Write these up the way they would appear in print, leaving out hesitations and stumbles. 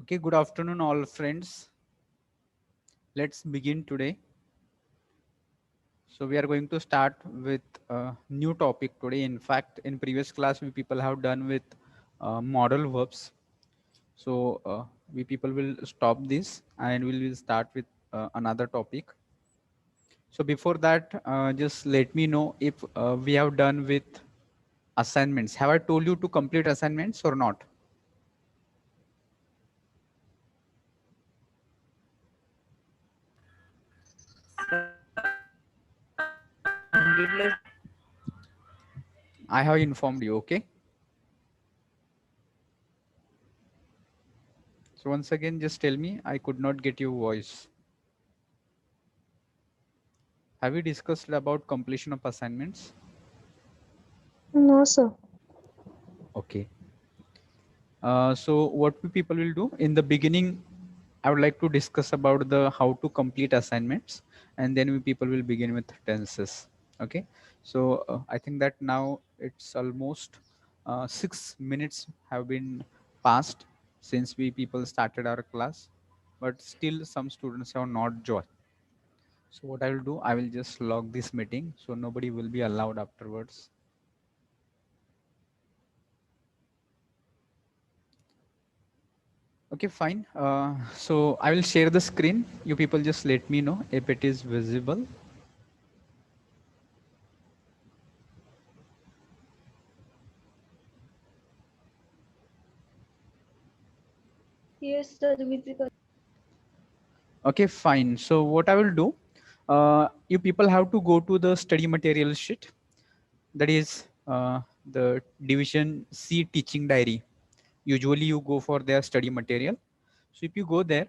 Okay, good afternoon, all friends. Let's begin today. So we are going to start with a new topic today. In fact, in previous class, we people have done with model verbs. So we people will stop this and we will start with another topic. So before that, just let me know if we have done with assignments. Have I told you to complete assignments or not? I have informed you. Okay. So once again, just tell me. I could not get your voice. Have we discussed about completion of assignments? No, sir. Okay. So what we people will do in the beginning, I would like to discuss about the how to complete assignments, and then we people will begin with tenses. Okay. So I think that now it's almost 6 minutes have been passed since we people started our class, but still some students have not joined. So what I will do, I will just log this meeting so nobody will be allowed afterwards. Okay, fine. So I will share the screen. You people just let me know if it is visible. Yes, sir, visible. Okay, fine. So what I will do, you people have to go to the study material sheet. That is the division C teaching diary. Usually you go for their study material. So if you go there,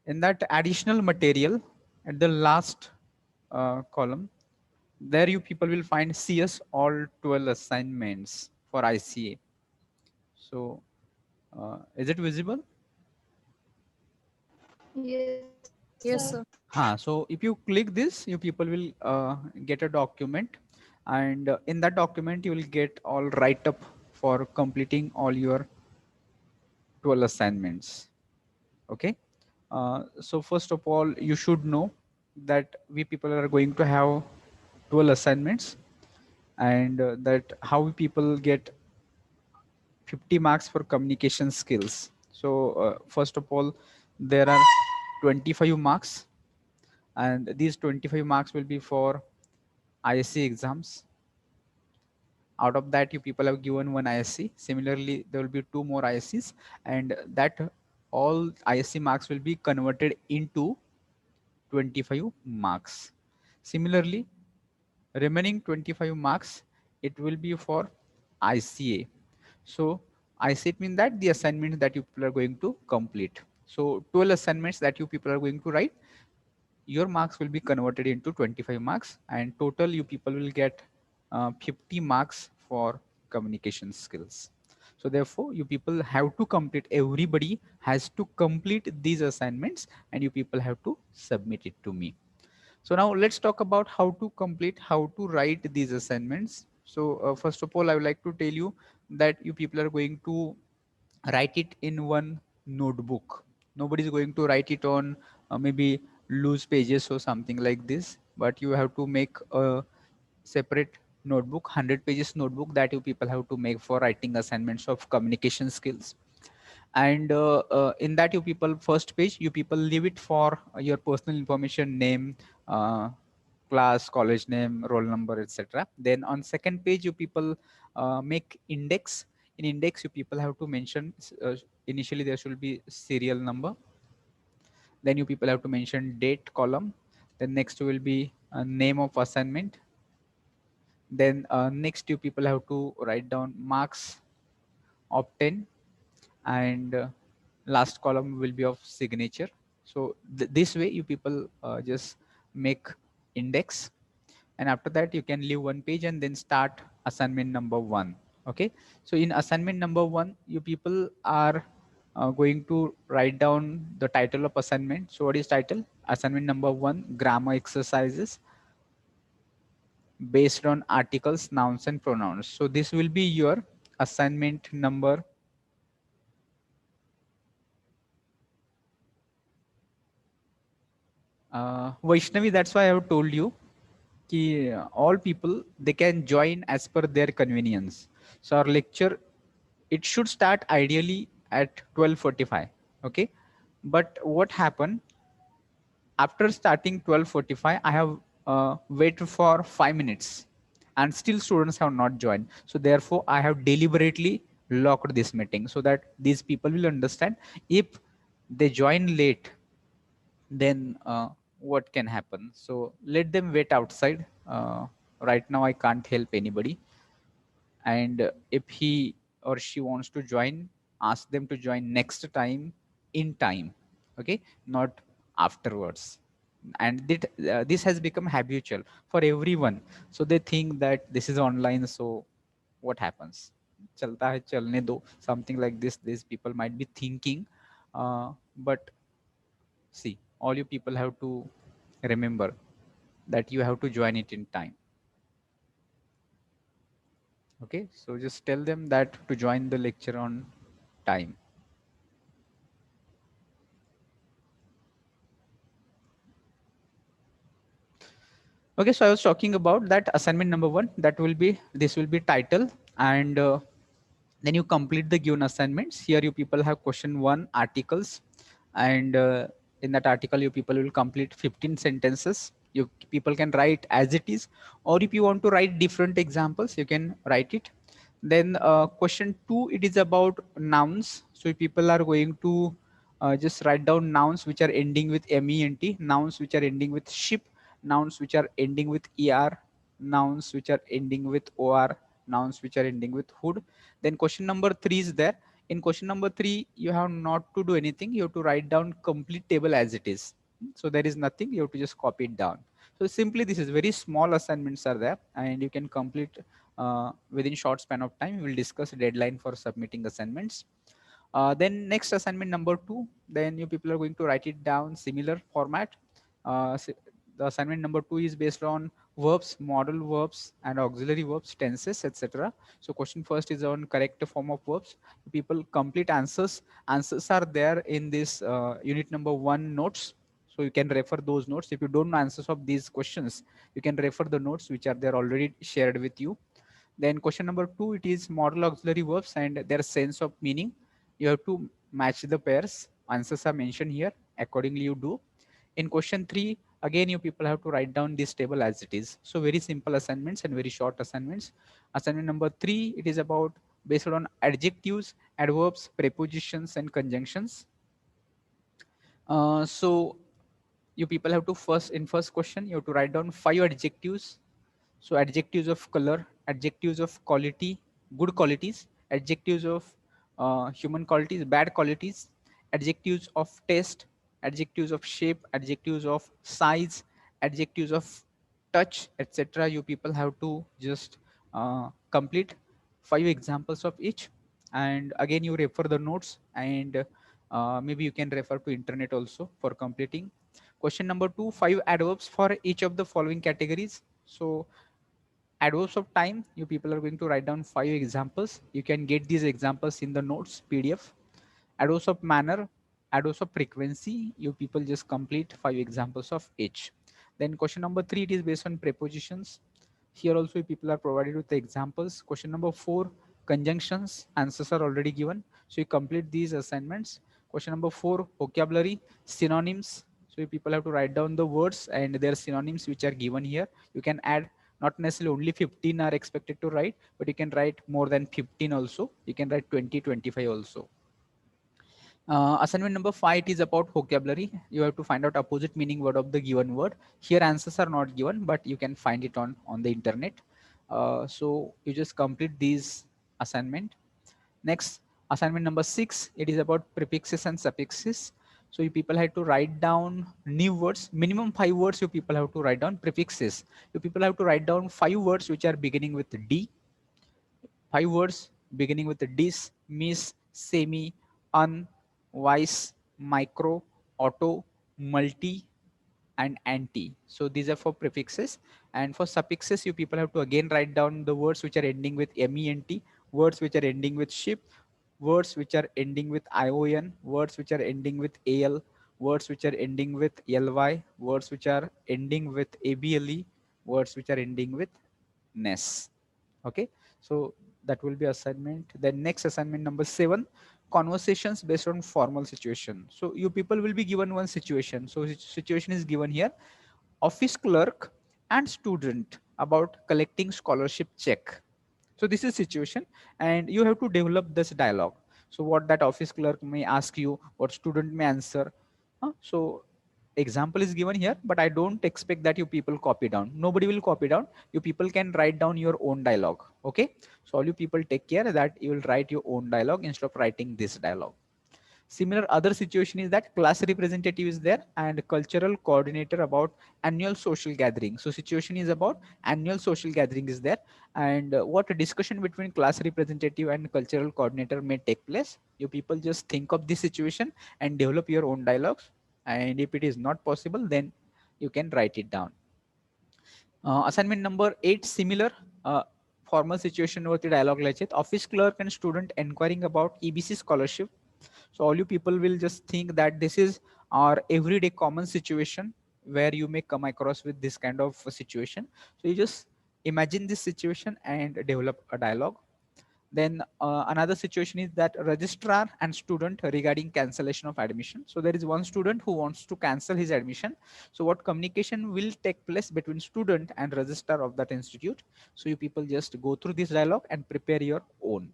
in that additional material at the last column, there you people will find CS all 12 assignments for ICA. So is it visible? Yes, Yes, sir. sir. So if you click this, you people will get a document, and in that document you will get all write up for completing all your 12 assignments. Okay. So first of all, you should know that we people are going to have 12 assignments, and that how we people get 50 marks for communication skills. So first of all, there are 25 marks, and these 25 marks will be for ISC exams. Out of that, you people have given one ISC. Similarly, there will be two more ISCs, and that all ISC marks will be converted into 25 marks. Similarly, remaining 25 marks, it will be for ICA. So ICA means that the assignments that you people are going to complete. So 12 assignments that you people are going to write, your marks will be converted into 25 marks, and total you people will get 50 marks for communication skills. So therefore you people have to complete, everybody has to complete these assignments, and you people have to submit it to me. So now let's talk about how to complete, how to write these assignments. So first of all, I would like to tell you that you people are going to write it in one notebook. Nobody is going to write it on maybe loose pages or something like this, but you have to make a separate notebook, 100 pages notebook, that you people have to make for writing assignments of communication skills. And in that, you people first page, you people leave it for your personal information, name, uh, class, college name, roll number, etc. Then on second page, you people make index. In index, you people have to mention, initially there should be serial number, then you people have to mention date column, then next will be name of assignment, then next you people have to write down marks of 10, and last column will be of signature. So this way you people just make index, and after that you can leave one page and then start assignment number one. Okay. So in assignment number one, you people are going to write down the title of assignment. So what is title? Assignment number one, grammar exercises based on articles, nouns and pronouns. So this will be your assignment number Vaishnavi, that's why I have told you कि all people they can join as per their convenience. So our lecture, it should start ideally at 12:45. Okay, but what happened after starting 12:45? I have waited for 5 minutes, and still students have not joined. So therefore, I have deliberately locked this meeting so that these people will understand if they join late, then what can happen. So let them wait outside. Right now I can't help anybody, and if he or she wants to join, ask them to join next time in time. Okay, not afterwards. And this has become habitual for everyone, so they think that this is online, so what happens, chalta hai chalne do, something like this these people might be thinking. But see, all you people have to remember that you have to join it in time. Okay, so just tell them that to join the lecture on time. Okay, so I was talking about that assignment number one, that will be, this will be title, and then you complete the given assignments. Here you people have question one articles, and in that article you people will complete 15 sentences. You people can write as it is, or if you want to write different examples, you can write it. Then question two, it is about nouns. So if people are going to just write down nouns which are ending with ment, nouns which are ending with ship, nouns which are ending with er, nouns which are ending with or, nouns which are ending with hood. Then question number three is there. In question number three, you have not to do anything. You have to write down complete table as it is. So there is nothing. You have to just copy it down. So simply, this is very small assignments are there, and you can complete within short span of time. We will discuss deadline for submitting assignments. Then next assignment number two, then you people are going to write it down similar format. The assignment number two is based on verbs, modal verbs, and auxiliary verbs, tenses, etc. So question first is on correct form of verbs. People complete answers. Answers are there in this unit number one notes. So you can refer those notes. If you don't know answers of these questions, you can refer the notes which are there already shared with you. Then question number two, it is modal auxiliary verbs and their sense of meaning. You have to match the pairs. Answers are mentioned here. Accordingly, you do. In question three, again, you people have to write down this table as it is. So very simple assignments and very short assignments. Assignment number three, it is about based on adjectives, adverbs, prepositions, and conjunctions. So you people have to first, in first question, you have to write down 5 adjectives. So adjectives of color, adjectives of quality, good qualities, adjectives of human qualities, bad qualities, adjectives of taste, adjectives of shape, adjectives of size, adjectives of touch, etc. You people have to just complete 5 examples of each. And again, you refer the notes, and maybe you can refer to internet also for completing. Question number two, 5 adverbs for each of the following categories. So adverbs of time, you people are going to write down 5 examples. You can get these examples in the notes PDF. Adverbs of manner, adverbs of frequency, you people just complete 5 examples of each. Then question number three, it is based on prepositions. Here also people are provided with the examples. Question number four, conjunctions, answers are already given, so you complete these assignments. Question number four, vocabulary, synonyms, so you people have to write down the words and their synonyms which are given here. You can add, not necessarily only 15 are expected to write, but you can write more than 15 also. You can write 20, 25 also. Assignment number five, it is about vocabulary. You have to find out opposite meaning word of the given word. Here answers are not given, but you can find it on the internet. So you just complete these assignment. Next, assignment number six, it is about prefixes and suffixes. So you people have to write down new words, minimum 5 words you people have to write down. Prefixes, you people have to write down 5 words which are beginning with D. 5 words beginning with dis, miss, semi, un, vice, micro, auto, multi, and anti. So these are for prefixes. And for suffixes, you people have to again write down the words which are ending with ment, words which are ending with ship, words which are ending with ion, words which are ending with al, words which are ending with ly, words which are ending with able, words which are ending with ness. Okay, so that will be assignment. Then next assignment number 7, conversations based on formal situation. So you people will be given one situation. So situation is given here: office clerk and student about collecting scholarship check. So this is situation, and you have to develop this dialogue. So what that office clerk may ask you, what student may answer. So example is given here, but I don't expect that you people copy down. Nobody will copy down. You people can write down your own dialogue. Okay, so all you people take care that you will write your own dialogue instead of writing this dialogue. Similar other situation is that class representative is there and cultural coordinator about annual social gathering. So situation is about annual social gathering is there, and what a discussion between class representative and cultural coordinator may take place. You people just think of this situation and develop your own dialogues. And if it is not possible, then you can write it down. Assignment number 8, similar formal situation वरती dialogue लिहायचे. Office clerk and student inquiring about EBC scholarship. So all you people will just think that this is our everyday common situation where you may come across with this kind of a situation. So you just imagine this situation and develop a dialogue. Then another situation is that registrar and student regarding cancellation of admission. So there is one student who wants to cancel his admission. So what communication will take place between student and registrar of that institute? So you people just go through this dialogue and prepare your own.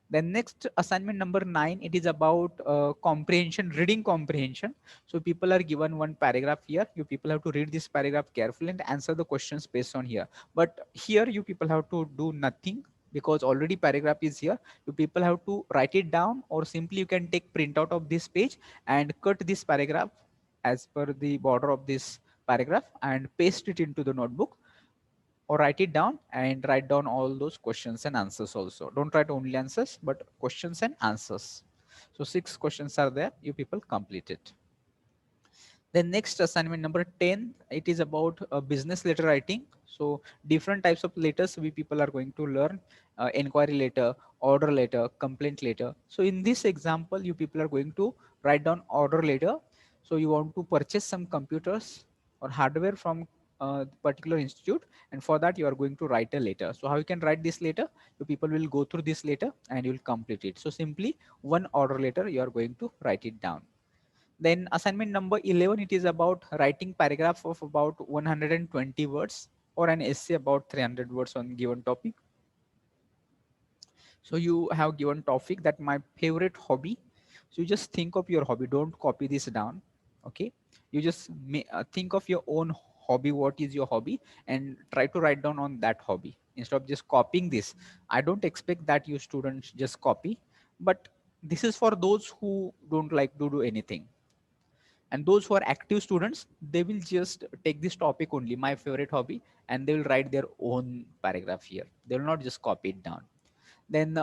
Then next assignment number 9, it is about comprehension, reading comprehension. So people are given one paragraph here. You people have to read this paragraph carefully and answer the questions based on here. But here you people have to do nothing because already paragraph is here. You people have to write it down, or simply you can take printout of this page and cut this paragraph as per the border of this paragraph and paste it into the notebook, or write it down and write down all those questions and answers also. Don't write only answers, but questions and answers. So 6 questions are there. You people complete it. Then next assignment number 10, it is about business letter writing. So different types of letters we people are going to learn: inquiry letter, order letter, complaint letter. So in this example, you people are going to write down order letter. So you want to purchase some computers or hardware from particular institute, and for that you are going to write a letter. So how you can write this letter? You people will go through this letter and you will complete it. So simply one order letter you are going to write it down. Then assignment number 11, it is about writing paragraph of about 120 words or an essay about 300 words on given topic. So you have given topic that my favorite hobby. So you just think of your hobby. Don't copy this down. Okay. You just think of your own hobby. What is your hobby? And try to write down on that hobby instead of just copying this. I don't expect that you students just copy, but this is for those who don't like to do anything. And those who are active students, they will just take this topic only, my favorite hobby, and they will write their own paragraph here. They will not just copy it down. Then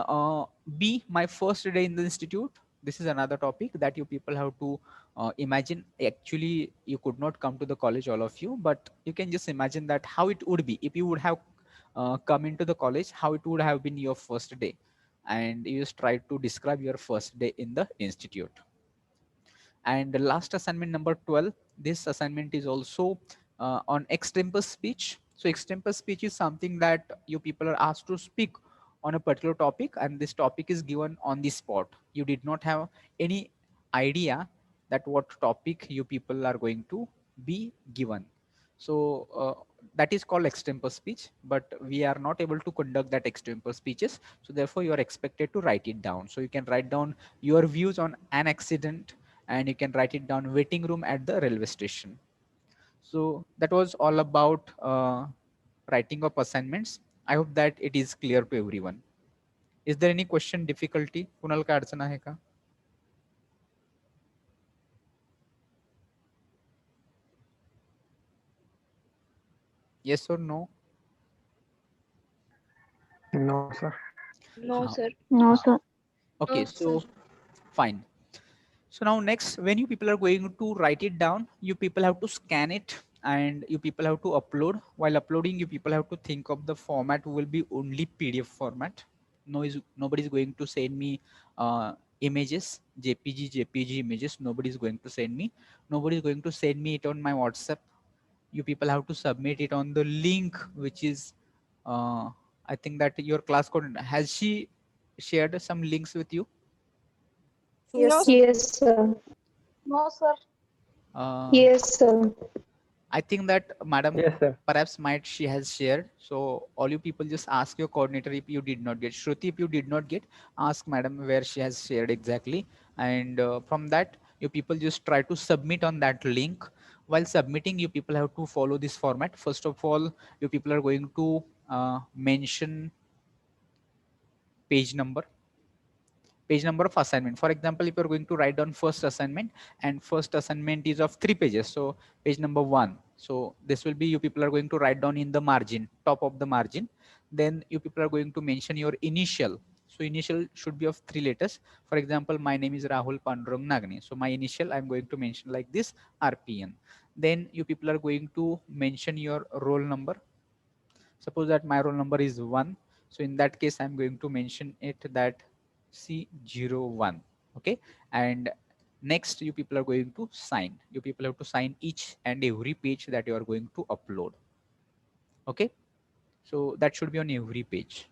B, my first day in the institute. This is another topic that you people have to imagine. Actually, you could not come to the college, all of you, but you can just imagine that how it would be if you would have come into the college, how it would have been your first day. And you just try to describe your first day in the institute. And the last assignment number 12, this assignment is also on extempore speech. So extempore speech is something that you people are asked to speak on a particular topic, and this topic is given on the spot. You did not have any idea that what topic you people are going to be given. So that is called extempore speech, but we are not able to conduct that extempore speeches. So therefore you are expected to write it down. So you can write down your views on an accident, and you can write it down waiting room at the railway station. So that was all about writing of assignments. I hope that it is clear to everyone. Is there any question difficulty? Kunal का अडचण आहे का? Yes or no? No, sir. No, sir. No, sir. Okay, No, so sir. fine. So now next, when you people are going to write it down, you people have to scan it and you people have to upload. While uploading, you people have to think of the format will be only PDF format. Nobody is going to send me images. JPG images. Nobody is going to send me. Nobody is going to send me it on my WhatsApp. You people have to submit it on the link, which is, I think that your class coordinator, has she shared some links with you? No, Yes, sir. yes, sir. No, sir. Yes, sir. I think that madam Yes, sir. perhaps might she has shared. So all you people just ask your coordinator if you did not get. Shruti, if you did not get, ask madam where she has shared exactly. And from that, you people just try to submit on that link. While submitting, you people have to follow this format. First of all, you people are going to mention page number of assignment. For example, if you're going to write down first assignment, and first assignment is of 3 pages, so page number 1, so this will be, you people are going to write down in the margin, top of the margin. Then you people are going to mention your initial. So initial should be of 3 letters. For example, my name is Rahul Pandurang Nagne, so my initial I'm going to mention like this, RPN. Then you people are going to mention your roll number. Suppose that my roll number is 1. So in that case, I'm going to mention it that C01. Okay. And next, you people are going to sign. You people have to sign each and every page that you are going to upload. Okay. So that should be on every page.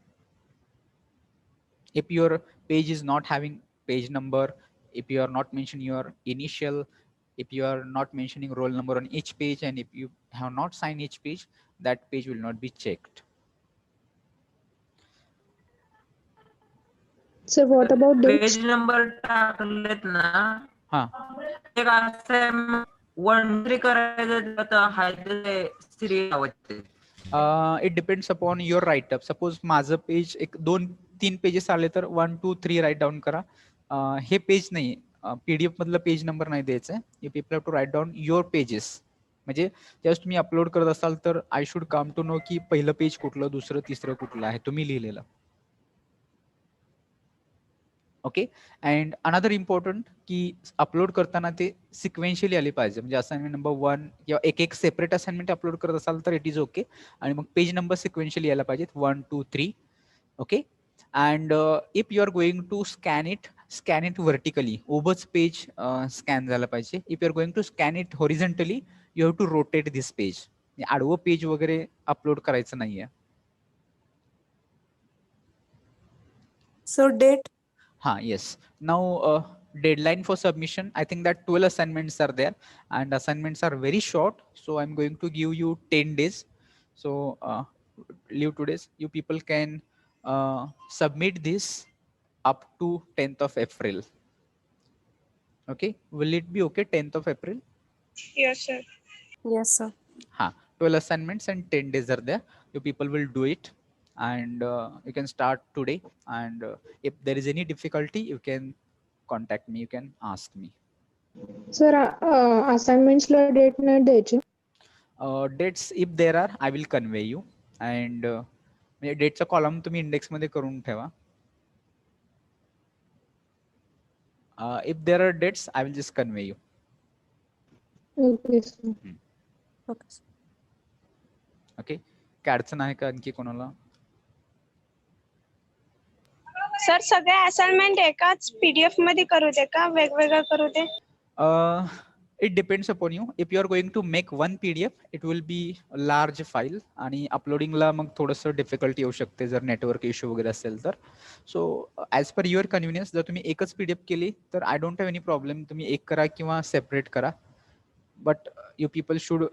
If your page is not having page number, if you are not mentioning your initial, if you are not mentioning roll number on each page, and if you have not signed each page, that page will not be checked. Sir, what about dates? Page number टाकलेत ना हा. एक असं 1 2 3 करायचं तर हाय ते serial लावायचे. It depends upon your write-up. Suppose माझं पेज एक 2-3 पेजेस आले तर 1 2 3 राईट डाऊन करा. हे पेज नाही, पीडीएफ मधलं पेज नंबर नाही द्यायचं. You people have to write down your pages. म्हणजे जस्ट तुम्ही अपलोड करत असाल तर I should come to know की पहिलं पेज कुठलं, दुसरं तिसरं कुठलं आहे तुम्ही लिहिलेलं. ओके. अँड अनदर इम्पॉर्टंट की अपलोड करताना ते सिक्वेन्शियली आली पाहिजे. म्हणजे असाइनमेंट नंबर 1 किंवा एक सेपरेट असाइनमेंट अपलोड करत असाल तर इट इज ओके. आणि मग पेज नंबर सिक्वेन्शियली यायला पाहिजेत 1 2 3. Okay. And if you are going to scan it vertically. उभंच पेज स्कॅन झालं पाहिजे. If you are going to scan it horizontally, you have to rotate this page. आडवं page वगैरे upload करायचं नाहीये. So date. Yes. Now, deadline for submission, I think that 12 assignments are there, and assignments are very short. So I'm going to give you 10 days. So leave 2 days. You people can submit this up to 10th of April. Okay. Will it be okay? 10th of April? Yes, sir. Yes, sir. 12 assignments and 10 days are there. You people will do it. And you can start today. And if there is any difficulty, you can contact me. You can ask me. Sir, assignments La date नाही द्यायची. Dates, if there are, I will convey you. And म्हणजे डेटचा column तुम्ही index मध्ये करून ठेवा. If there are dates, I will just convey you. Okay, sir. Okay. Okay. काय अडचण आहे का आणखी कोणाला? सर सगळे असाइनमेंट एकाच पीडीएफ मध्ये करू दे का वेगवेगळं करू दे? It depends upon you. If you are going to make one PDF, it will be a large file आणि अपलोडिंगला मग थोडंसं डिफिकल्टी येऊ शकते जर नेटवर्क इश्यू वगैरे असेल तर. So as per your convenience, जर तुम्ही एकच PDF केली तर I don't have any problem. तुम्ही एक करा किंवा सेपरेट करा. But you people should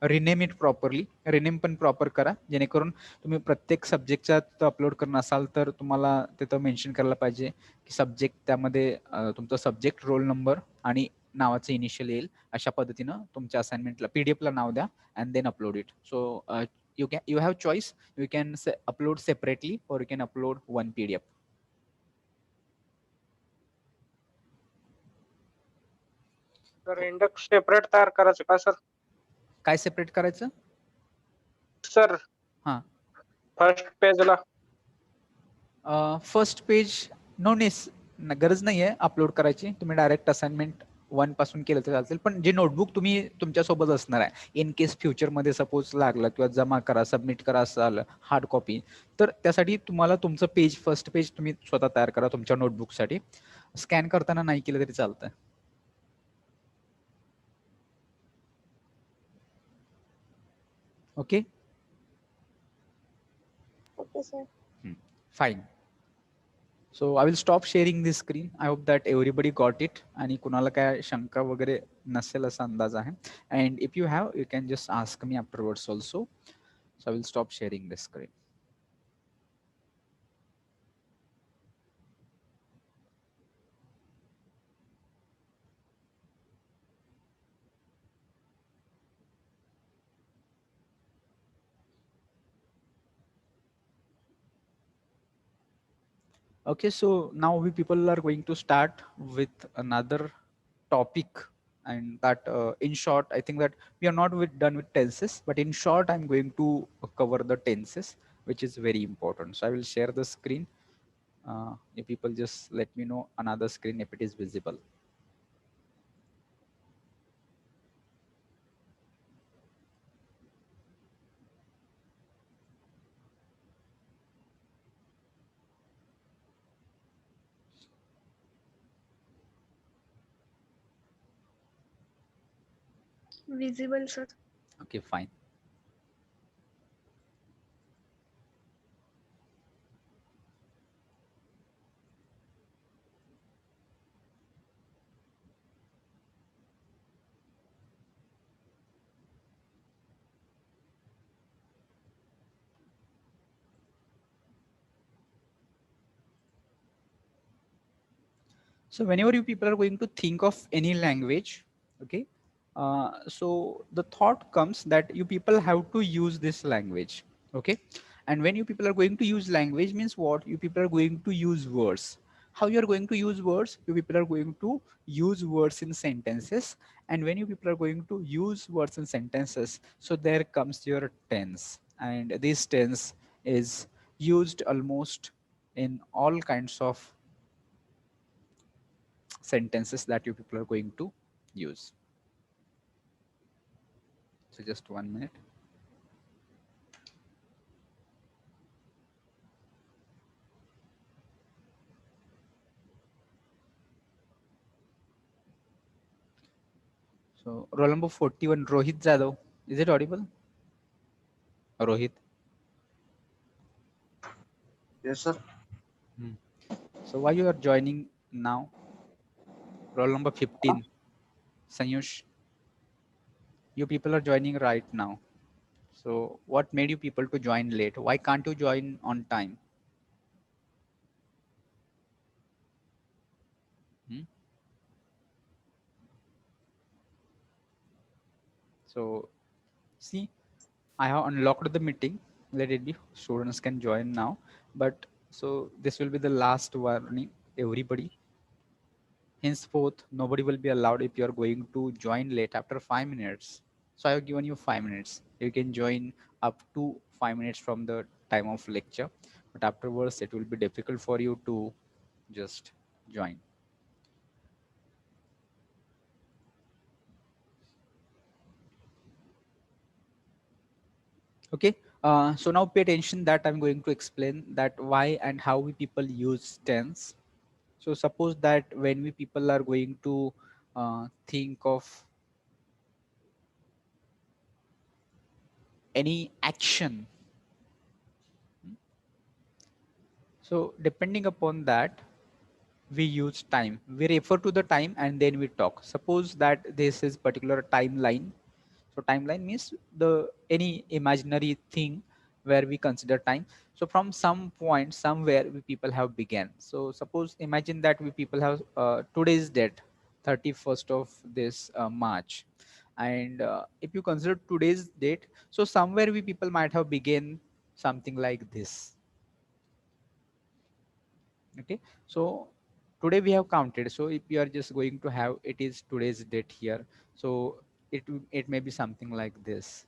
rename it properly. Rename पण प्रॉपर करा, जेणेकरून तुम्ही प्रत्येक सब्जेक्टचा अपलोड करणार असाल तर तुम्हाला तिथं मेन्शन करायला पाहिजे की सब्जेक्ट, त्यामध्ये तुमचा सब्जेक्ट, रोल नंबर आणि नावाचं इनिशियल येईल. अशा पद्धतीनं तुमच्या असाइनमेंटला पीडीएफला नाव द्या and then upload it. So you have choice. You can upload separately or you can upload one PDF. Sir index separate तयार करायचं का सर? काय सेपरेट करायचं सर? हा. फर्स्ट पेजला फर्स्ट पेज गरज नाही आहे अपलोड करायची. तुम्ही डायरेक्ट असाइनमेंट 1 पासून केलं तर चालतील. पण जे नोटबुक तुम्ही तुमच्यासोबत असणार आहे, इन केस फ्युचरमध्ये सपोज लागलं किंवा जमा करा, सबमिट करा असं आलं हार्ड कॉपी, तर त्यासाठी तुम्हाला तुमचं पेज, फर्स्ट पेज तुम्ही स्वतः तयार करा तुमच्या नोटबुकसाठी. स्कॅन करताना नाही केलं तरी चालतंय. Okay Okay, sir. fine. So I will stop sharing this screen. I hope that everybody got it. आणि कुणाला काय शंका वगैरे नसेल असा अंदाज आहे. And if you have, you can just ask me afterwards also. So I will stop sharing this screen. Okay, so now we people are going to start with another topic, and that in short, I think that we are not done with tenses, but in short, I'm going to cover the tenses, which is very important. So I will share the screen. If people just let me know another screen if it is visible. Visible, sir. Okay, fine. So whenever you people are going to think of any language, okay, so the thought comes that you people have to use this language, okay, and when you people are going to use language means what? You people are going to use words. How you are going to use words? You people are going to use words in sentences, and when you people are going to use words in sentences, so there comes your tense, and this tense is used almost in all kinds of sentences that you people are going to use. So just 1 minute. So roll number 41, Rohit Jadhav. Is it audible? Rohit. Yes, sir. So why you are joining now? Roll number 15, Sanyush. You people are joining right now. So what made you people to join late? Why can't you join on time? Hmm? So see, I have unlocked the meeting. Let it be. Students can join now. But so this will be the last warning, everybody. Henceforth, nobody will be allowed if you are going to join late after 5 minutes. So I have given you 5 minutes. You can join up to 5 minutes from the time of lecture, but afterwards it will be difficult for you to just join. Okay. So now pay attention that I'm going to explain that why and how we people use tense. So suppose that when we people are going to think of any action. So depending upon that, we use time. We refer to the time and then we talk. Suppose that this is particular timeline. So timeline means the any imaginary thing where we consider time. So from some point, somewhere we people have began. So suppose imagine that we people have today's date, 31st of this March. And if you consider today's date, so somewhere we people might have began something like this. Okay, so today we have counted. So if you are just going to have, it is today's date here, so it may be something like this.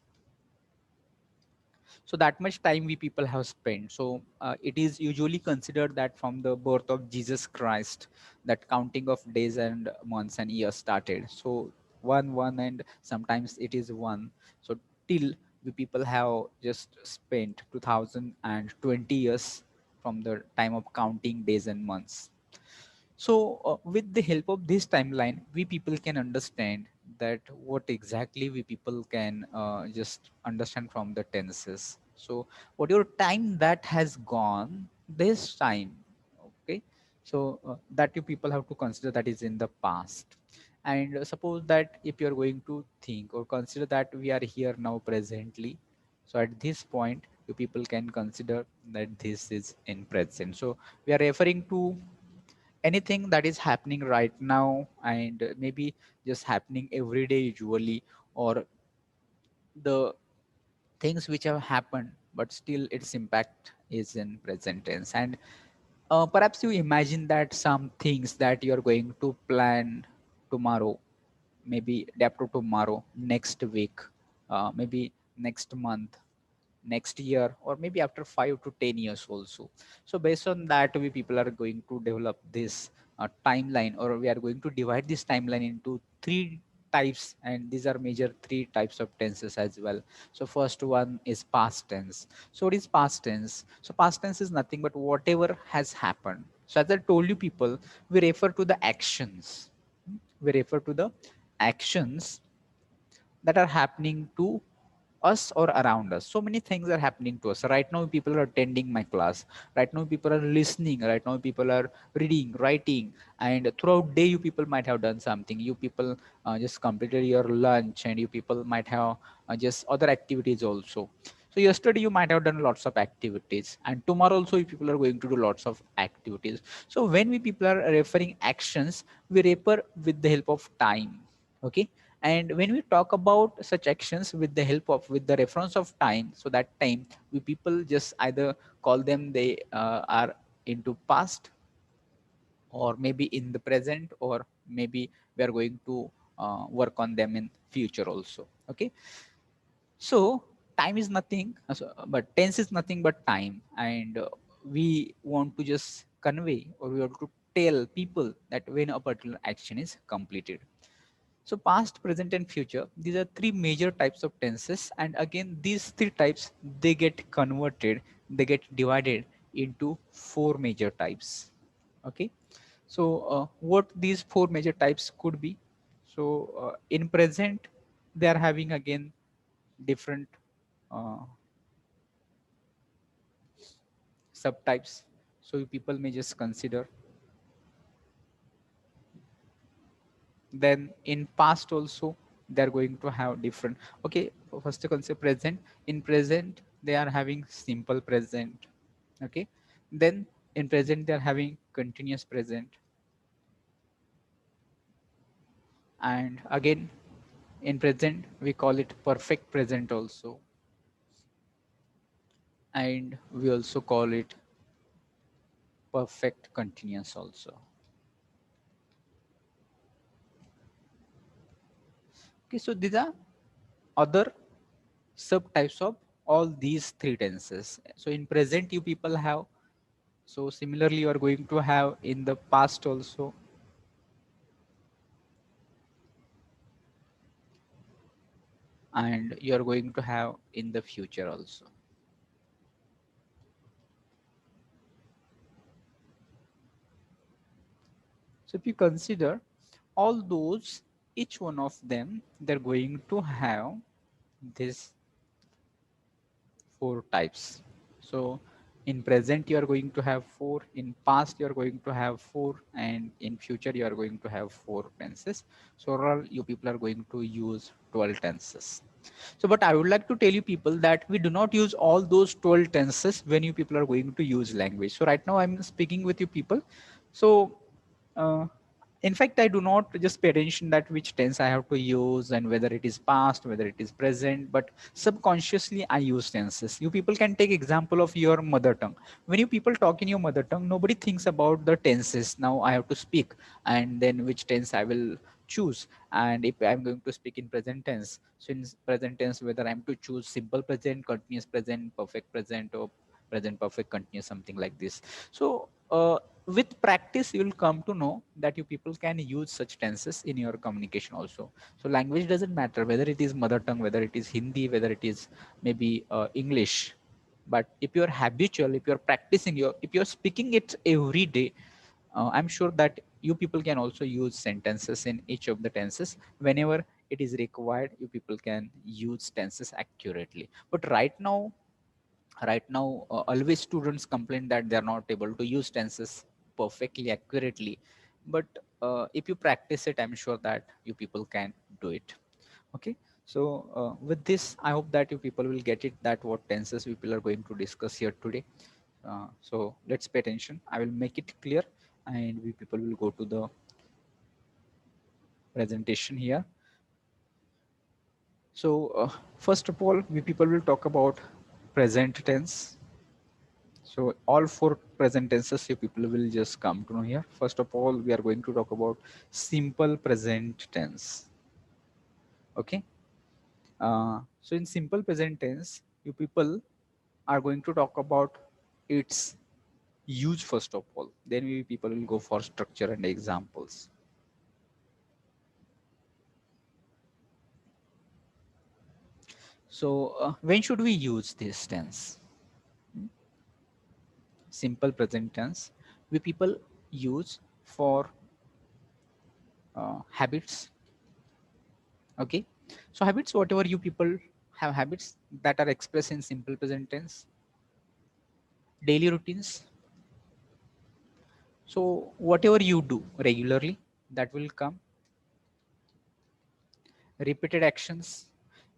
So that much time we people have spent. So it is usually considered that from the birth of Jesus Christ, that counting of days and months and years started. So one and sometimes it is one. So till we people have just spent 2020 years from the time of counting days and months. So with the help of this timeline, we people can understand that what exactly we people can just understand from the tenses. So what your time that has gone this time, okay, so that you people have to consider that is in the past. And suppose that if you are going to think or consider that we are here now presently, so at this point you people can consider that this is in present. So we are referring to anything that is happening right now, and maybe just happening every day usually, or the things which have happened but still its impact is in present tense. And perhaps you imagine that some things that you are going to plan tomorrow, maybe day after tomorrow, next week, maybe next month, next year, or maybe after 5 to 10 years also. So based on that, we people are going to develop this timeline, or we are going to divide this timeline into three types, and these are major three types of tenses as well. So first one is past tense. So what is past tense? So past tense is nothing but whatever has happened. So as I told you people, we refer to the actions. We refer to the actions that are happening to us or around us. So many things are happening to us. Right now, people are attending my class. Right now, people are listening. Right now, people are reading, writing, and throughout day, you people might have done something. You people just completed your lunch, and you people might have just other activities also. So yesterday you might have done lots of activities, and tomorrow also you people are going to do lots of activities. So when we people are referring actions, we refer with the help of time. Okay, and when we talk about such actions with the help of with the reference of time, so that time we people just either call them they are into past, or maybe in the present, or maybe we are going to work on them in future also. Okay, so time is nothing, but tense is nothing but time, and we want to just convey, or we want to tell people that when a particular action is completed. So past, present, and future, these are three major types of tenses. And again, these three types, they get converted, they get divided into four major types. Okay. So what these four major types could be? So in present, they are having again different uh, subtypes. So people may just consider. Then in past also, they're going to have different. Okay, first to consider present. In present, they are having simple present. Okay, then in present they are having continuous present, and again in present we call it perfect present also, and we also call it perfect continuous also. Okay, so these are other subtypes of all these three tenses. So in present you people have. So similarly, you are going to have in the past also. And you are going to have in the future also. So if you consider all those, each one of them, they're going to have this four types. So in present, you are going to have four, in past, you are going to have four, and in future, you are going to have four tenses. So overall, you people are going to use 12 tenses. So, but I would like to tell you people that we do not use all those 12 tenses when you people are going to use language. So right now I'm speaking with you people. So uh, in fact, I do not just pay attention that which tense I have to use and whether it is past, whether it is present, but subconsciously I use tenses. You people can take example of your mother tongue. When you people talk in your mother tongue, nobody thinks about the tenses. Now I have to speak, and then which tense I will choose. And if I'm going to speak in present tense, so in present tense, whether I'm to choose simple present, continuous present, perfect present, or present perfect continuous, something like this. So with practice, you will come to know that you people can use such tenses in your communication also. So language doesn't matter whether it is mother tongue, whether it is Hindi, whether it is maybe English. But if you're habitual, if you're practicing, if you're speaking it every day, I'm sure that you people can also use sentences in each of the tenses. Whenever it is required, you people can use tenses accurately. But right now, always students complain that they are not able to use tenses perfectly accurately. But if you practice it, I'm sure that you people can do it. Okay. So with this, I hope that you people will get it, that what tenses we people are going to discuss here today. So let's pay attention. I will make it clear, and we people will go to the presentation here. So first of all, we people will talk about present tense. So all four present tenses you people will just come to know here. First of all, we are going to talk about simple present tense. Okay. So in simple present tense, you people are going to talk about its use first of all. Then we people will go for structure and examples. So when should we use this tense? Simple present tense we people use for habits. Okay. So habits, whatever you people have habits that are expressed in simple present tense. Daily routines. So whatever you do regularly, that will come. Repeated actions.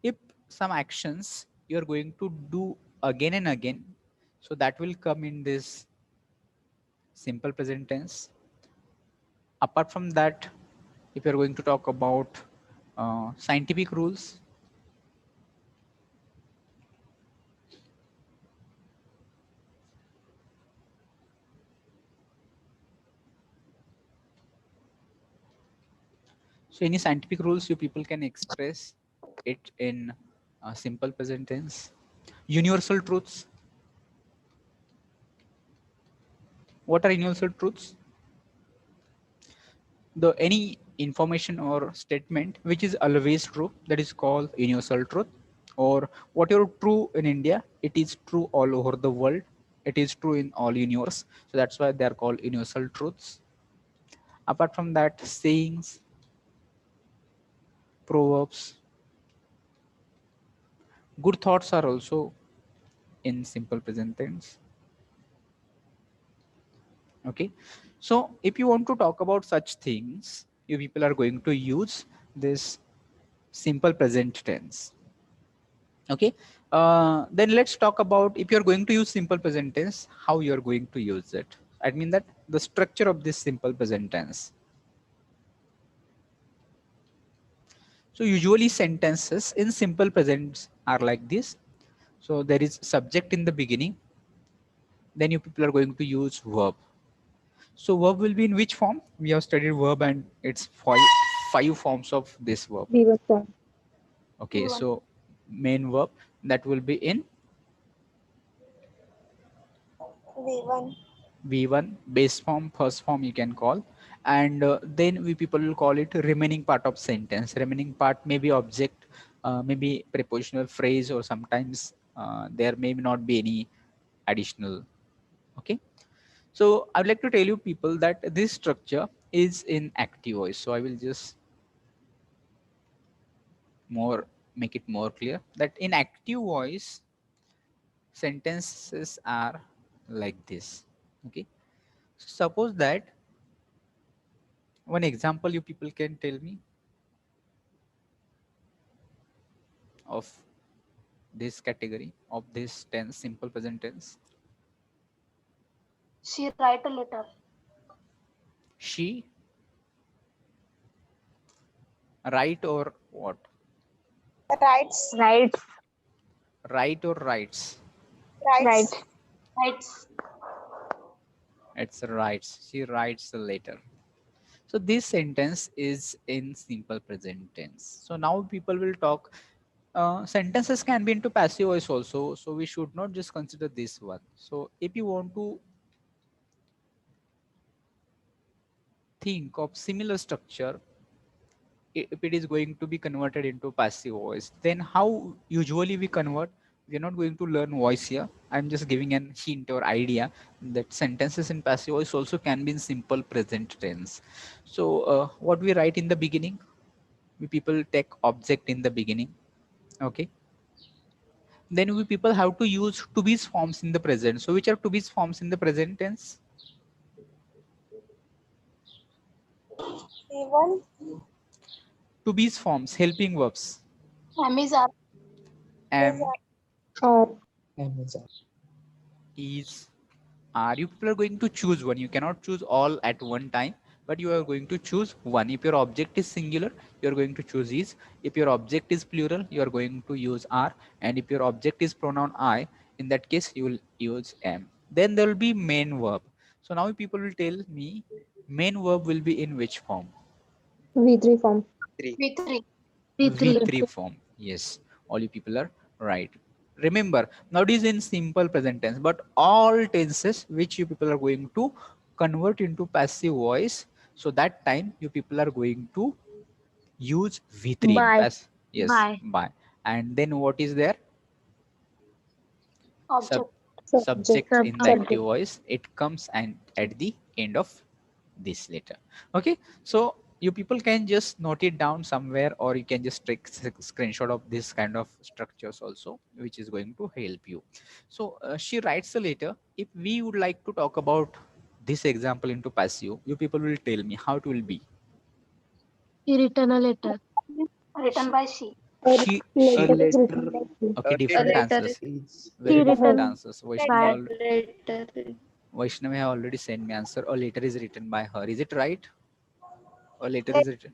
If some actions you're going to do again and again, so that will come in this simple present tense. Apart from that, if you're going to talk about scientific rules, so any scientific rules you people can express it in simple present tense. Universal truths. What are universal truths? The any information or statement which is always true, that is called universal truth. Or whatever true in India, it is true all over the world. It is true in all universe. So that's why they are called universal truths. Apart from that, sayings, proverbs, good thoughts are also in simple present tense. Okay. So if you want to talk about such things, you people are going to use this simple present tense. Okay. Then let's talk about, if you're going to use simple present tense, how you're going to use it. I mean that the structure of this simple present tense. So usually sentences in simple present are like this. So there is subject in the beginning. Then you people are going to use verb. So verb will be in which form? We have studied verb and it's five forms of this verb. Given form. Okay, so main verb that will be in V1. V1, base form, first form you can call. And then we people will call it remaining part of sentence. Remaining part may be object, maybe prepositional phrase, or sometimes there may not be any additional. Okay. So I would like to tell you people that this structure is in active voice. So I will just make it more clear that in active voice, sentences are like this. Okay. So suppose that one example you people can tell me of this category of this tense, simple present tense. She write a letter. She write or what? Writes. Right. Write or writes? Right. Writes. It's writes. She writes a letter. So this sentence is in simple present tense. So now people will talk. Sentences can be into passive voice also. So we should not just consider this one. So if you want to think of similar structure, if it is going to be converted into passive voice, then how usually we convert? we're not going to learn voice here. I'm just giving an hint or idea that sentences in passive voice also can be in simple present tense. So what we write in the beginning, we people take object in the beginning. Okay. Then we people have to use to be's forms in the present. So which are to be's forms in the present tense? Even To be's forms, helping verbs. M is R. Am, Or is, are. You people are going to choose one. You cannot choose all at one time, but you are going to choose one. If your object is singular, you are going to choose is. If your object is plural, you are going to use are. And if your object is pronoun I, in that case, you will use am. Then there will be main verb. So now people will tell me main verb will be in which form? V3 form. V3. V3 form. Yes, all you people are right. Remember, nowadays in simple present tense, but all tenses which you people are going to convert into passive voice. So that time you people are going to use V3. By. Yes, By. by. And then what is there? Object. Subject in the Subject. active voice. It comes and at the end of this letter. Okay, so you people can just note it down somewhere, or you can just take screenshot of this kind of structures also, which is going to help you. So she writes a letter. If we would like to talk about this example into passive, you people will tell me how it will be. He written a letter. Written by she. She Letter is written by she. okay, different letter answers, He very different written answers. by. Vaishnavi have already sent me answer. A letter is written by her. Is it right? A letter is written.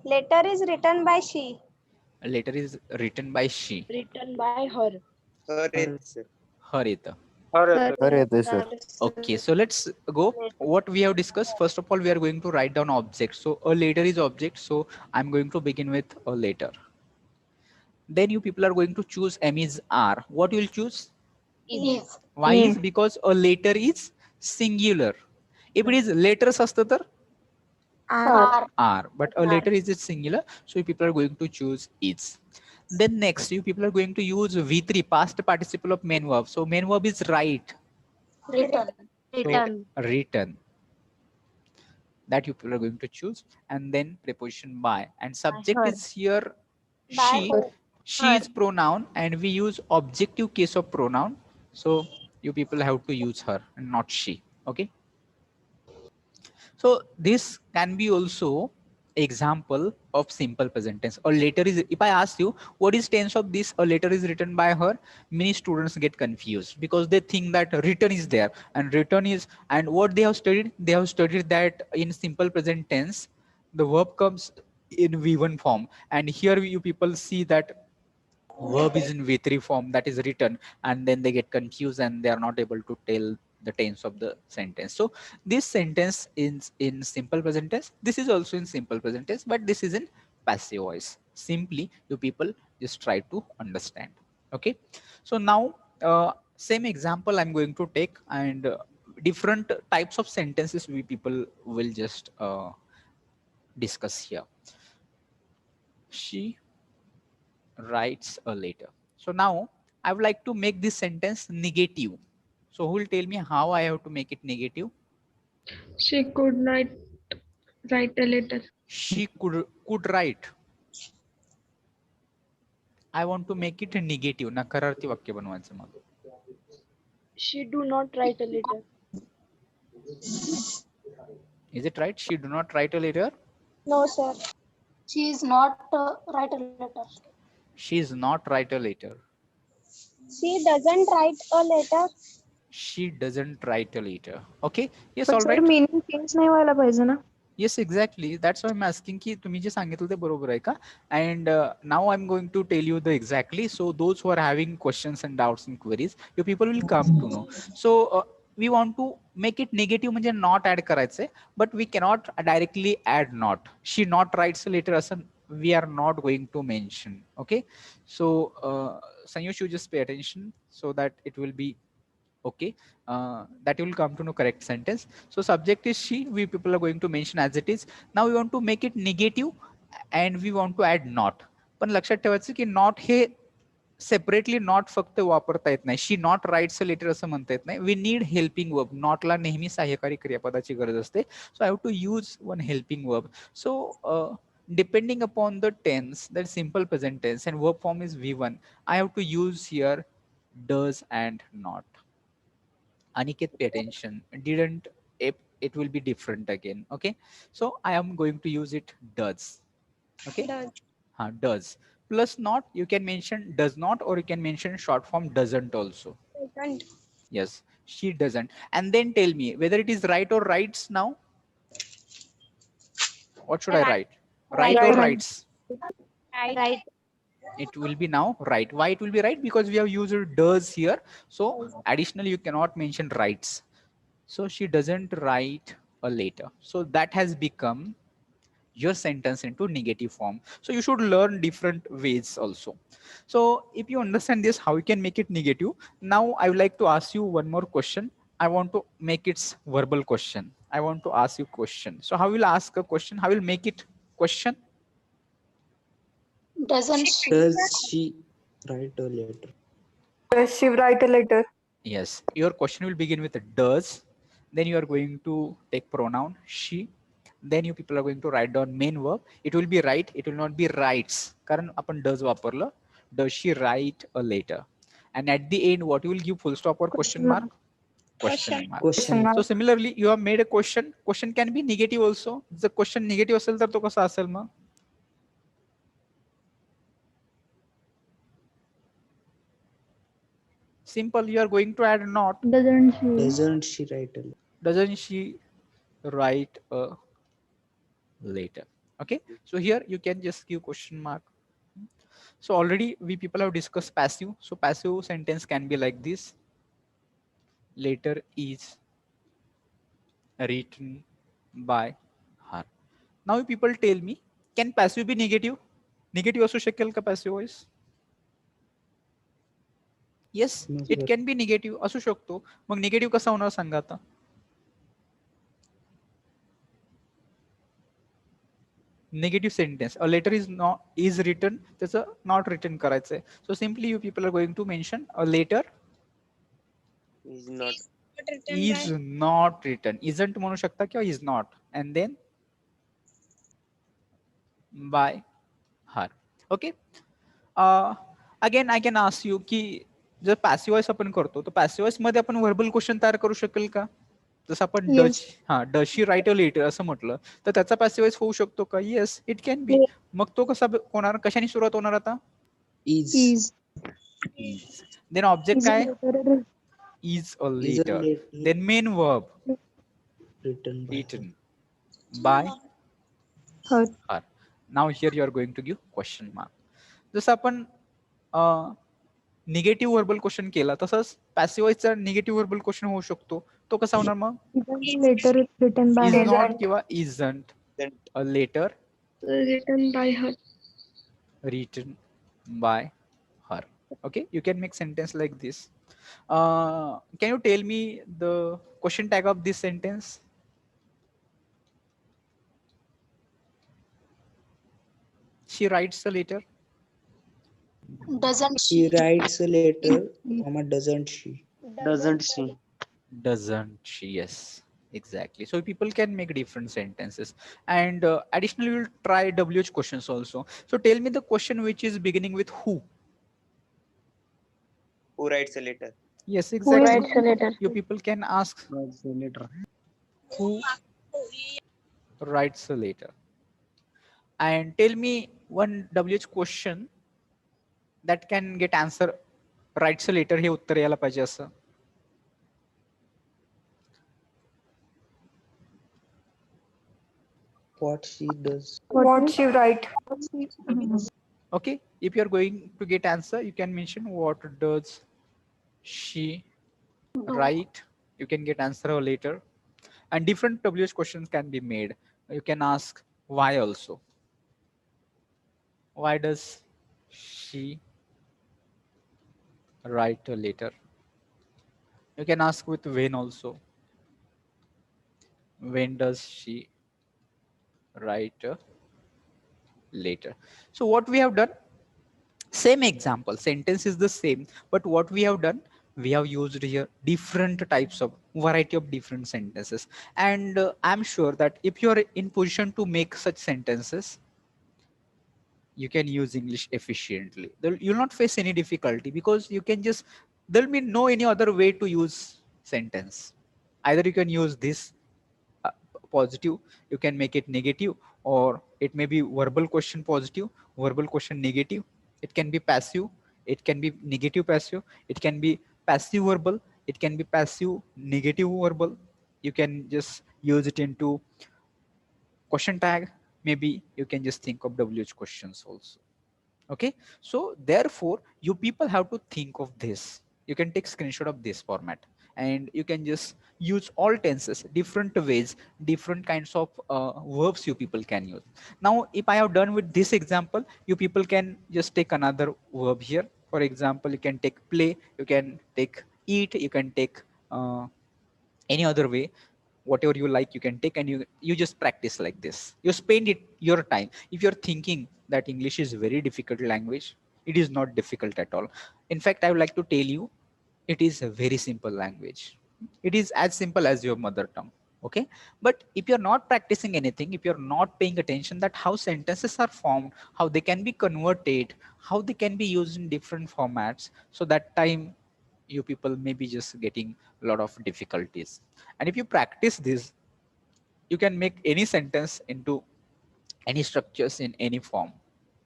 letter is written by she. A letter is written by she. Written by her. Her it. Sir, Okay, so let's go. What we have discussed, first of all, we are going to write down objects. So a letter is object. So I'm going to begin with a letter. Then you people are going to choose M is R. What you will choose? Is. Why is? Because a letter is singular. If it is letters असतं तर R. R, but a letter is singular. So you people are going to choose is. Then next, you people are going to use V3, past participle of main verb. So main verb is write. Written. Written. Written, that you people are going to choose. And then preposition by, and subject her. is here By her. she is pronoun, and we use objective case of pronoun. So you people have to use her and not she. Okay, so this can be also example of simple present tense. A letter is, if I ask you what is tense of this, a letter is written by her, many students get confused because they think that written is there and written is, and what they have studied that in simple present tense the verb comes in V1 form, and here you people see that verb is in V3 form, that is written, and then they get confused and they are not able to tell the tense of the sentence. So this sentence is in simple present tense, this is also in simple present tense, but this is in passive voice. Simply you people just try to understand. Okay, so now same example I'm going to take, and different types of sentences we people will just discuss here. She writes a letter. So now I would like to make this sentence negative. So who will tell me how I have to make it negative? She could not write a letter. She could write. I want to make it a negative. नकारार्थी वाक्य बनवायचं मग. She do not write a letter. Is it right? She do not write a letter. No, sir. She is not write a letter. She is not write a letter. She doesn't write a letter. She doesn't write a letter. Okay. Yes, But all sir, right. meaning change नाही व्हायला पाहिजे ना. Yes, exactly. That's why I'm asking की तुम्ही जे सांगितलं ते बरोबर आहे का? And now I'm going to tell you the exactly. So those who are having questions and doubts and queries, you people will come to know. So we want to make it negative म्हणजे not add करायचंय, but we cannot directly add not. She not writes a letter असं we are not going to mention. Okay. So Sanyush, you just pay attention so that it will be okay, that you will come to know correct sentence. So subject is she, we people are going to mention as it is. Now we want to make it negative and we want to add not. पण लक्षात ठेवायचं की not hey separately not फक्त वापरता येत नाही. She not writes a letter असं म्हणता येत नाही. We need helping verb. नॉटला नेहमी सहाय्यकारी क्रियापदाची गरज असते. So I have to use one helping verb. So depending upon the tense, that simple present tense and verb form is V1, I have to use here does and not. Aniket, pay attention. Didn't, it will be different again. Okay, so I am going to use it does. Okay, does plus not. You can mention does not, or you can mention short form doesn't also. Yes, she doesn't. And then tell me whether it is right or writes now. What should I write? Right or writes? Right. It will be now right. Why it will be right? Because we have used does here. So additionally you cannot mention writes. So she doesn't write a letter. So that has become your sentence into negative form. So you should learn different ways also. So if you understand this, how you can make it negative. Now I would like to ask you one more question. I want to make it verbal question. I want to ask you question. So how will I ask a question? How will make it question? Doesn't she? Does she write a letter? Does she write a letter? Yes, your question will begin with a does. Then you are going to take pronoun she. Then you people are going to write down main verb. It will be right. It will not be writes. कारण आपण does वापरलं. Does she write a letter? And at the end, what you will give full stop or question mark? Question mark. Question mark. So similarly, you have made a question. Question can be negative also. The question negative असेल तर तो कसा असेल मग? Simple. You are going to add not. Doesn't she? Doesn't she write a letter? Doesn't she write a letter? Okay, so here you can just give question mark. So already we people have discussed passive. So passive sentence can be like this: letter is written by her. Now you people tell me, can passive be negative? Negative असू शकेल का passive voice? Yes, No, it sir. can be negative असू शकतो. मग negative कसा होणार सांगा आता? Negative sentence. A letter is written. That's a not written करायचंय. So simply you people are going to mention a letter Is not. is not written. Isn't म्हणू शकता किंवा is not. And then by her. Okay. Again I can ask you की जर passive voice आपण करतो तर passive voice मध्ये आपण verbal question तयार करू शकेल का? जसं आपण does she write a letter असं म्हटलं तर त्याचा passive voice होऊ शकतो का? Yes, it can be. मग तो कसा होणार? कशाने सुरुवात होणार आता? Is. Is. Then object Is a काय? letter. Is a Is a letter. letter Then main verb written by her. written by Her. her. Now here you are going to give question mark. जसं आपण negative verbal question केला तसंच passive व्हॉइसचा negative verbal question होऊ शकतो. तो कसा होणार मग? Isn't a letter written by Is her. not किंवा isn't a letter Written by her. written by her. Okay, you can make sentence like this. Can you tell me the question tag of this sentence? She writes a letter. Doesn't She she? writes a letter, comma, doesn't she? Doesn't she? Doesn't she? Yes, exactly. So people can make different sentences. And additionally, we'll try WH questions also. So tell me the question which is beginning with who. Who writes a letter? Yes, Who exactly. writes a letter? You people can ask Writes a letter. who writes a letter. And tell me one WH question that can get answer writes a letter हे उत्तर यायला पाहिजे असं. What she does. What she write? Okay, if you are going to get answer, you can mention what does she write. You can get answer later. And different WH questions can be made. You can ask why also. Why does she write a letter? You can ask with when also. When does she write a letter? So what we have done, Same example, sentence is the same, but what we have done, we have used here different types of variety of different sentences. And I'm sure that if you are in position to make such sentences, you can use English efficiently. You'll not face any difficulty, because you can just, there'll be no any other way to use sentence. Either you can use this uh, positive, you can make it negative, or it may be verbal question positive, verbal question negative. It can be passive, it can be negative passive, it can be passive verbal, it can be passive negative verbal. You can just use it into question tag. Maybe you can just think of WH questions also. Okay, so therefore you people have to think of this. You can take screenshot of this format, and you can just use all tenses, different ways, different kinds of verbs you people can use. Now if I have done with this example, you people can just take another verb here. For example, you can take play, you can take eat, you can take any other way, whatever you like you can take, and you just practice like this. You spend it your time. If you're thinking that English is very difficult language, it is not difficult at all. In fact, I would like to tell you, it is a very simple language. It is as simple as your mother tongue. Okay, but if you're not practicing anything, if you're not paying attention that how sentences are formed, how they can be converted, how they can be used in different formats, so that time you people may be just getting a lot of difficulties. And if you practice this, you can make any sentence into any structures in any form.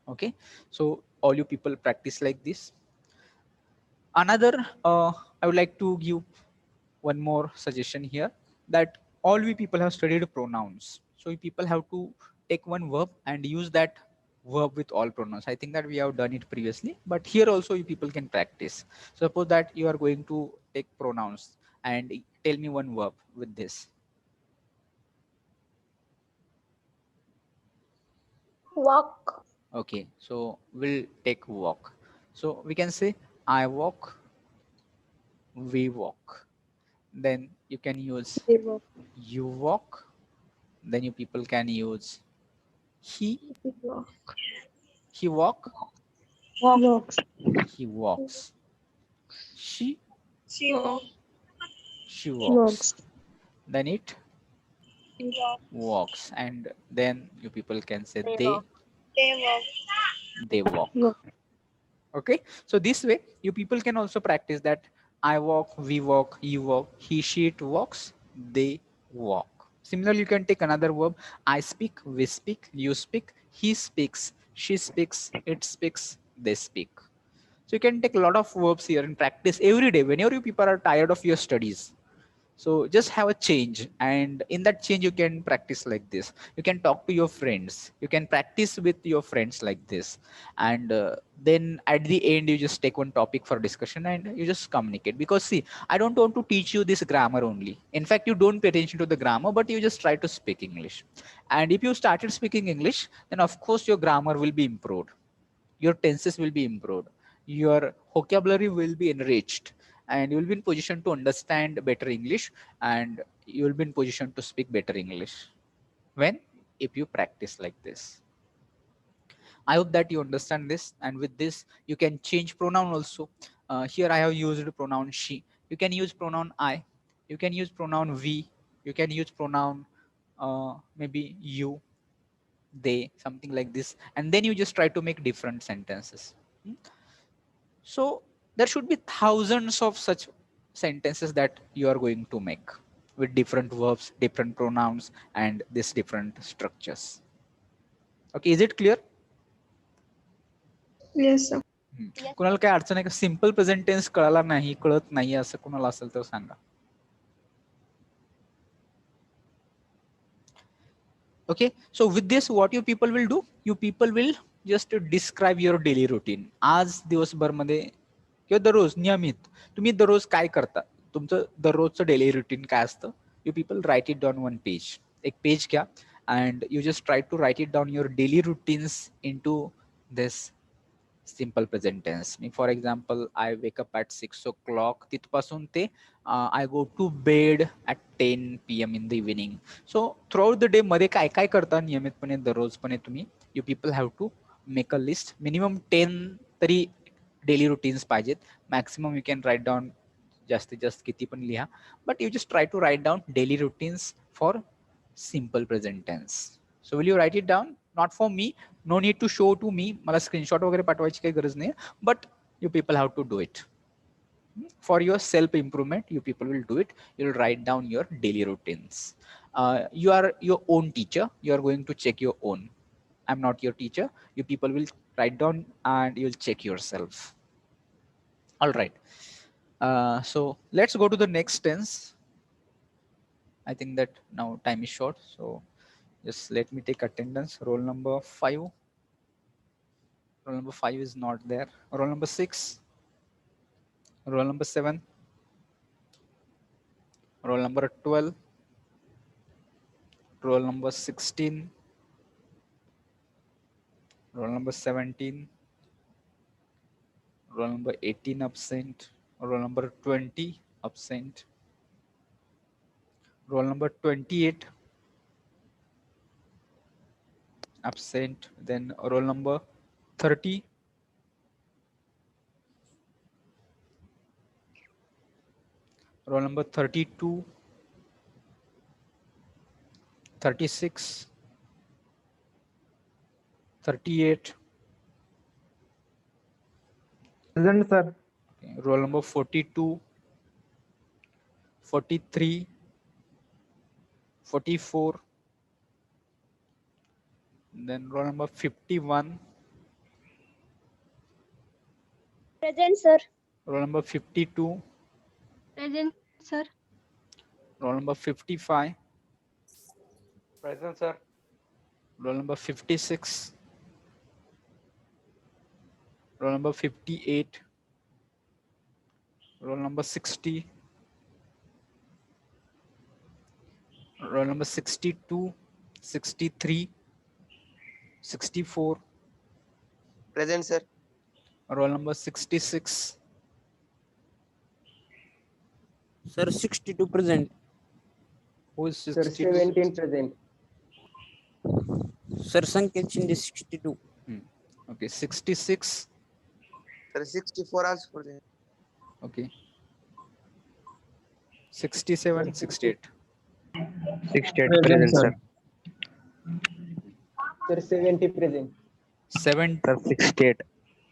Okay, so all you people practice like this. Another I would like to give one more suggestion here, that all we people have studied pronouns, so we people have to take one verb and use that verb with all pronouns. I think that we have done it previously, but here also you people can practice. Suppose that you are going to take pronouns and tell me one verb with this. Walk. Okay, so we'll take walk. So we can say I walk, we walk. Then you can use you walk. Then you people can use he walk, Walks. he walks, she Walk. walks. Then it walks, and then you people can say They they walk. They walk. walk. Okay, so this way you people can also practice that I walk, we walk, you walk, he, she, it walks, they walk. Similarly, you can take another verb. I speak, we speak, you speak, he speaks, she speaks, it speaks, they speak. So you can take a lot of verbs here and practice every day whenever you people are tired of your studies. So just have a change, and in that change you can practice like this. You can talk to your friends, you can practice with your friends like this, and then at the end you just take one topic for discussion and you just communicate. Because see, I don't want to teach you this grammar only. In fact, you don't pay attention to the grammar, but you just try to speak English. And if you started speaking English, then of course your grammar will be improved, your tenses will be improved, your vocabulary will be enriched, and you will be in position to understand better English, and you will be in position to speak better English. When? If you practice like this. I hope that you understand this, and with this you can change pronoun also. Here I have used pronoun she. You can use pronoun I, you can use pronoun we, you can use pronoun maybe you, they, something like this, and then you just try to make different sentences. So there should be thousands of such sentences that you are going to make with different verbs, different pronouns, and these different structures. Okay, is it clear? Yes, sir. कुणाला काय अडचण आहे का? Simple present tense कळाला नाही, कळत नाही असं कुणाला असेल तर सांगा. Okay, so with this what you people will do, you people will just describe your daily routine. आज दिवसभर मध्ये किंवा दररोज नियमित तुम्ही दररोज काय करता, तुमचं दररोजचं डेली रुटीन काय असतं. You people write it down one page. एक पेज घ्या and you just try to write it down your daily routines into this simple present tense. For example, I wake up at 6 o'clock. तिथपासून ते I go to bed at 10 PM in the evening. So throughout the day मध्ये काय काय करता नियमितपणे दररोजपणे तुम्ही, you people have to make a list, minimum 10 तरी daily routines पाहिजेत. Maximum you can write down जास्तीत जास्त किती पण लिहा, but you just try to write down daily routines for simple present tense. So will you write it down? Not for me, no need to show to me, मला screenshot वगैरे पाठवायची काही गरज नाही, but you people have to do it. For your self improvement, you people will do it. You'll write down your daily routines. You are your own teacher, you are going to check your own. I'm not your teacher. You people will write down and you'll check yourself. All right, so let's go to the next tense. I think that now time is short, so just let me take attendance. Roll number 5. Roll number 5 is not there. Roll number 6. Roll number 7. Roll number 12. Roll number 16. Roll number 17. Roll number 18 absent. Roll number 20 absent. Roll number 28 absent. Then roll number 30. Roll number 32, 36, 38. Present, sir. Okay. Roll number 42, 43, 44. Then roll number 51. Present, sir. Roll number 52. Present, sir. Roll number 55. Present, sir. Roll number 56. Roll number 58. Roll number 60. Roll number 62, 63, 64. Present, sir. Roll number 66. Sir, 62 present. Who is Sir, 62? 17 present. Sir, Sanket Shinde 62. Okay, 66. Sir, 64 also present. Okay. 67, 68. 68 present, sir. Sir, 70 present. 7, Sir, 68.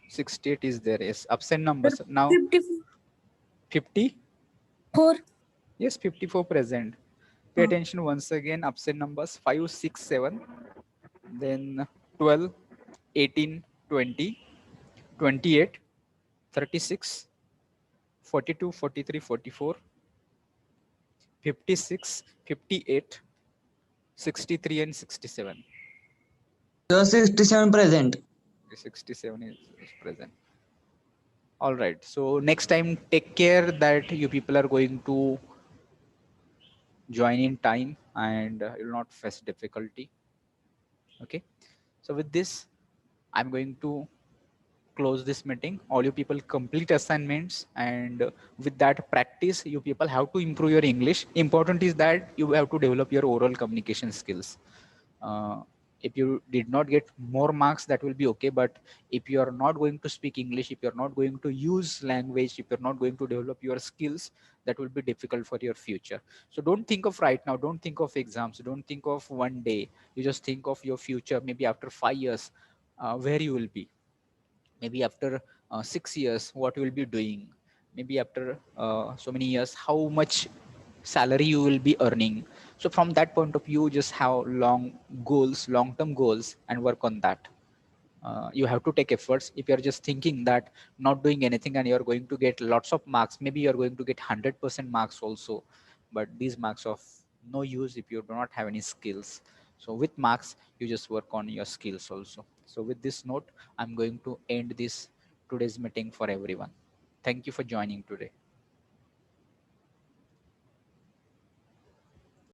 68 is there. Yes. Absent numbers. Now 50. 4. Yes, 54 present. Pay attention once again. Absent numbers 5, 6, 7. Then 12, 18, 20, 28, 36, 42, 43, 44, 56, 58, 63, and 67. Sir, 67 present. 67 is present. All right. So next time, take care that you people are going to join in time and you will not face difficulty. Okay. So with this, I'm going to close this meeting. All you people complete assignments, and with that practice, you people have to improve your English. Important is that you have to develop your oral communication skills. If you did not get more marks, that will be okay, but if you are not going to speak English, if you're not going to use language, if you're not going to develop your skills, that will be difficult for your future. So don't think of right now, don't think of exams, don't think of one day. You just think of your future, maybe after 5 years, where you will be. Maybe after 6 years, what you will be doing. Maybe after so many years, how much salary you will be earning. So from that point of view, just have long-term goals, and work on that. You have to take efforts. If you're just thinking that not doing anything and you're going to get lots of marks, maybe you're going to get 100% marks also, but these marks of no use if you do not have any skills. So with marks, you just work on your skills also. So with this note, I'm going to end this today's meeting for everyone. Thank you for joining today.